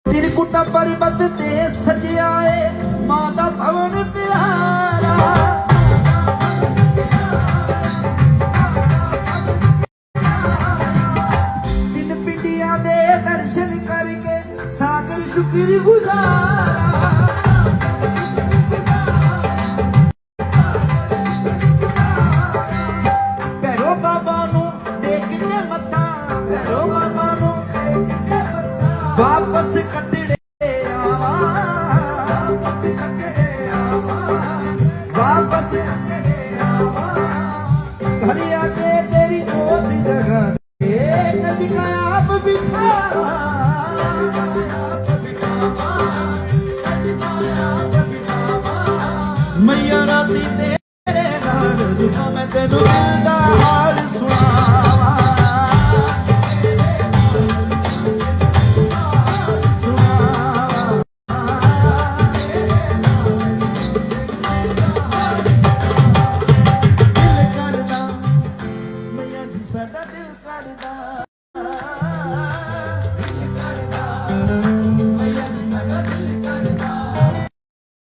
त्रिकुटा पर्वत ते सजाए माता भवन प्यारा। तीन पिंडिया दे दर्शन करके सागर शुक्र गुजारा। भैरो बाबा नू देख के मत्था, भैरो बाबा नू देख के मत्था, वापस कटड़े आवा, वापस कटड़े आवा, वापस कटड़े आवा। घर आके तेरी जोत जगा दे, नदिका आप बिठावा, मैया राती तेरे नाल जुमा मैं तेनू